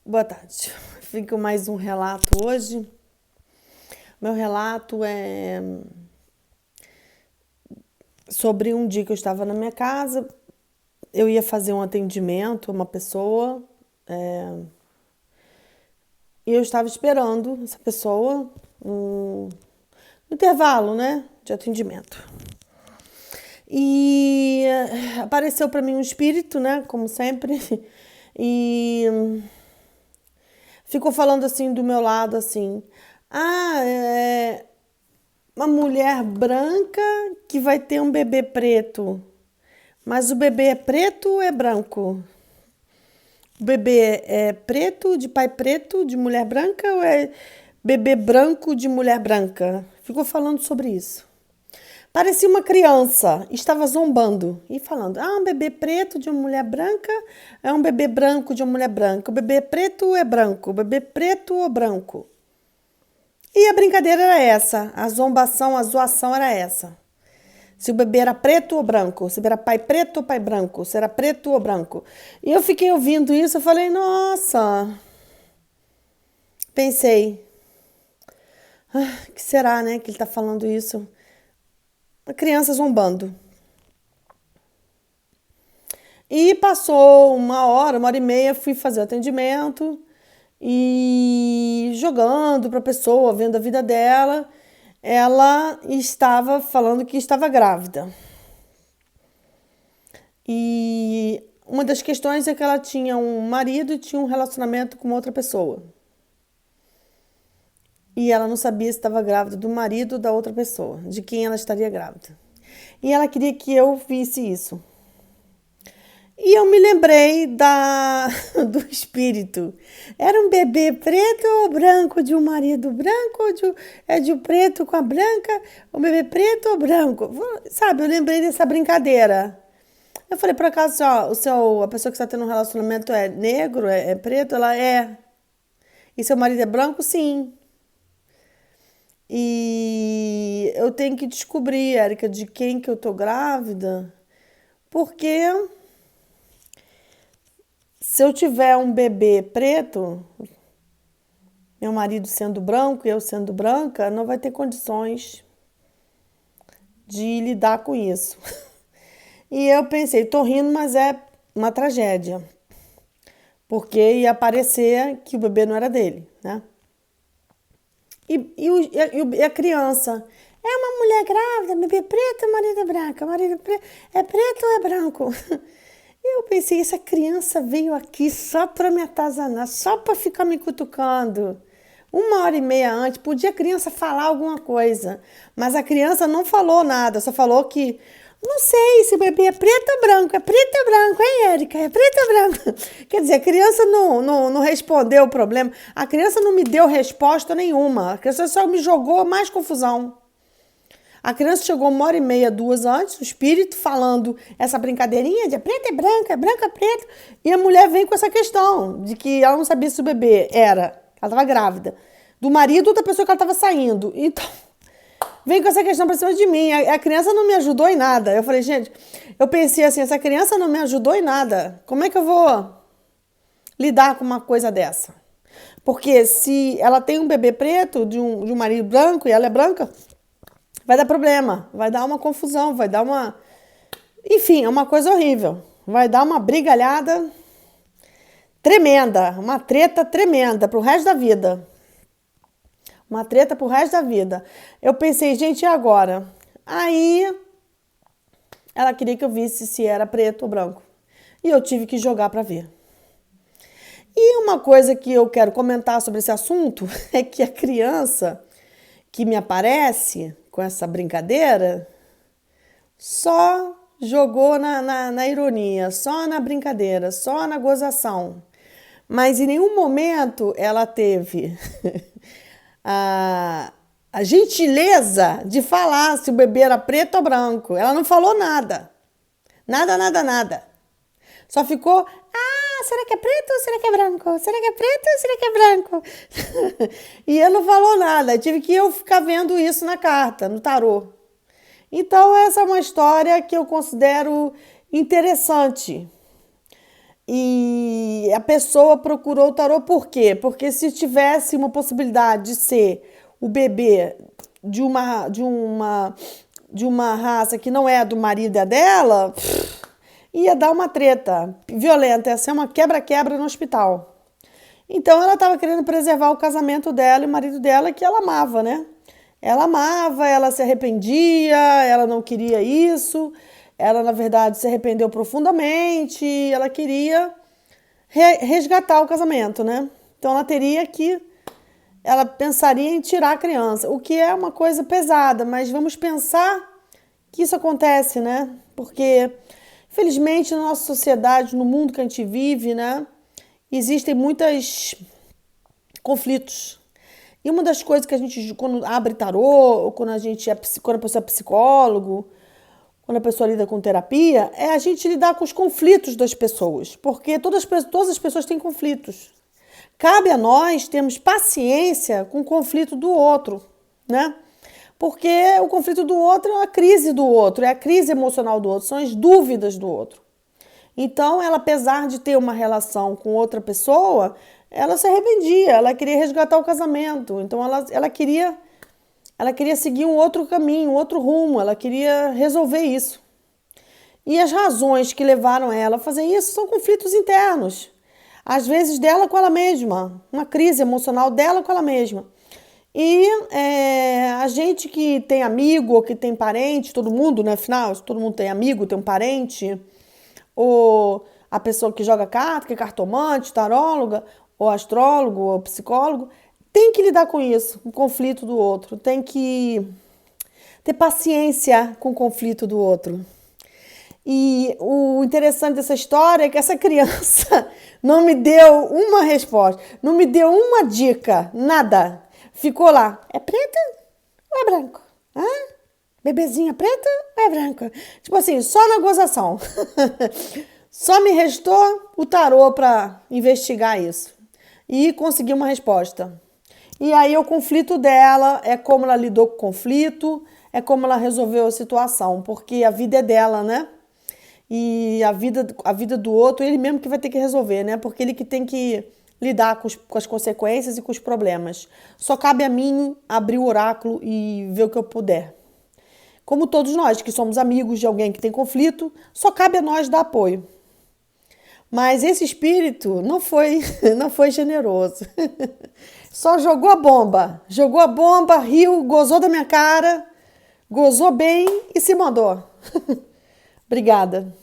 Boa tarde. Fica mais um relato hoje. Meu relato é sobre um dia que eu estava na minha casa. Eu ia fazer um atendimento a uma pessoa e eu estava esperando essa pessoa no intervalo, né, de atendimento. E apareceu para mim um espírito, né, como sempre, e ficou falando assim do meu lado assim: "Ah, uma mulher branca que vai ter um bebê preto. Mas o bebê é preto ou é branco? O bebê é preto, de pai preto, de mulher branca ou é bebê branco de mulher branca?" Ficou falando sobre isso. Parecia uma criança, estava zombando e falando: "Ah, um bebê preto de uma mulher branca é um bebê branco de uma mulher branca. O bebê preto é branco, o bebê preto ou branco." E a brincadeira era essa, a zombação, a zoação era essa. Se o bebê era preto ou branco, se era pai preto ou pai branco, se era preto ou branco. E eu fiquei ouvindo isso, eu falei: "Nossa." Pensei: que será, né, que ele tá falando isso? A criança zombando. E passou uma hora e meia, fui fazer o atendimento e jogando para a pessoa, vendo a vida dela, ela estava falando que estava grávida. E uma das questões é que ela tinha um marido e tinha um relacionamento com outra pessoa. E ela não sabia se estava grávida do marido ou da outra pessoa, de quem ela estaria grávida. E ela queria que eu visse isso. E eu me lembrei do espírito. Era um bebê preto ou branco de um marido branco ou de um preto com a branca? Um bebê preto ou branco? Sabe, eu lembrei dessa brincadeira. Eu falei, por acaso, a pessoa que está tendo um relacionamento é negro, é preto? Ela é. E seu marido é branco? Sim. E eu tenho que descobrir, Érica, de quem que eu tô grávida, porque se eu tiver um bebê preto, meu marido sendo branco e eu sendo branca, não vai ter condições de lidar com isso. E eu pensei, tô rindo, mas é uma tragédia, porque ia parecer que o bebê não era dele, né? E a criança? É uma mulher grávida, bebê preto, marido é branco, é preto ou é branco? E eu pensei, essa criança veio aqui só para me atazanar, só para ficar me cutucando. Uma hora e meia antes, podia a criança falar alguma coisa, mas a criança não falou nada, só falou que não sei se o bebê é preto ou branco, hein, Érica? É preto ou branco? Quer dizer, a criança não respondeu o problema, a criança não me deu resposta nenhuma, a criança só me jogou mais confusão. A criança chegou uma hora e meia, duas antes, o espírito falando essa brincadeirinha de é branco é preto. E a mulher vem com essa questão de que ela não sabia se o bebê ela estava grávida, do marido ou da pessoa que ela estava saindo. Então, vem com essa questão pra cima de mim. A criança não me ajudou em nada. Eu falei, gente, eu pensei assim, essa criança não me ajudou em nada. Como é que eu vou lidar com uma coisa dessa? Porque se ela tem um bebê preto de um marido branco e ela é branca, vai dar problema, vai dar uma confusão, vai dar uma. Enfim, é uma coisa horrível. Vai dar uma brigalhada tremenda, uma treta tremenda pro resto da vida. Uma treta pro resto da vida. Eu pensei, gente, e agora? Aí ela queria que eu visse se era preto ou branco. E eu tive que jogar para ver. E uma coisa que eu quero comentar sobre esse assunto é que a criança que me aparece com essa brincadeira só jogou na ironia, só na brincadeira, só na gozação. Mas em nenhum momento ela teve a, a gentileza de falar se o bebê era preto ou branco. Ela não falou nada. Nada, nada, nada. Só ficou, será que é preto ou será que é branco? Será que é preto ou será que é branco? E ele não falou nada. Tive que eu ficar vendo isso na carta, no tarô. Então, essa é uma história que eu considero interessante. E a pessoa procurou o tarô por quê? Porque se tivesse uma possibilidade de ser o bebê de uma raça que não é a do marido e a dela, ia dar uma treta violenta, ia ser uma quebra-quebra no hospital. Então ela estava querendo preservar o casamento dela e o marido dela que ela amava, né? Ela amava, ela se arrependia, ela não queria isso, ela na verdade se arrependeu profundamente, ela queria resgatar o casamento, né? Então ela pensaria em tirar a criança, o que é uma coisa pesada, mas vamos pensar que isso acontece, né? Porque, infelizmente, na nossa sociedade, no mundo que a gente vive, né? Existem muitos conflitos. E uma das coisas que a gente, quando abre tarô, ou quando a pessoa é psicólogo, quando a pessoa lida com terapia, é a gente lidar com os conflitos das pessoas. Porque todas as pessoas têm conflitos. Cabe a nós termos paciência com o conflito do outro, né? Porque o conflito do outro é a crise do outro, é a crise emocional do outro, são as dúvidas do outro. Então, ela, apesar de ter uma relação com outra pessoa, ela se arrependia, ela queria resgatar o casamento. Então, ela queria seguir um outro caminho, um outro rumo, ela queria resolver isso. E as razões que levaram ela a fazer isso são conflitos internos. Às vezes dela com ela mesma, uma crise emocional dela com ela mesma. E a gente que tem amigo ou que tem parente, todo mundo, né? Afinal, todo mundo tem amigo, tem um parente, ou a pessoa que joga carta, que é cartomante, taróloga, ou astrólogo, ou psicólogo, tem que lidar com isso, com o conflito do outro, tem que ter paciência com o conflito do outro. E o interessante dessa história é que essa criança não me deu uma resposta, não me deu uma dica, nada. Ficou lá, é preto ou é branco? Hã? Bebezinha preta ou é branca? Tipo assim, só na gozação. Só me restou o tarô para investigar isso e conseguir uma resposta. E aí o conflito dela é como ela lidou com o conflito, é como ela resolveu a situação, porque a vida é dela, né? E a vida do outro, ele mesmo que vai ter que resolver, né? Porque ele que tem que lidar com as consequências e com os problemas. Só cabe a mim abrir o oráculo e ver o que eu puder. Como todos nós que somos amigos de alguém que tem conflito, só cabe a nós dar apoio. Mas esse espírito não foi, não foi generoso. Só jogou a bomba, riu, gozou da minha cara, gozou bem e se mandou. Obrigada.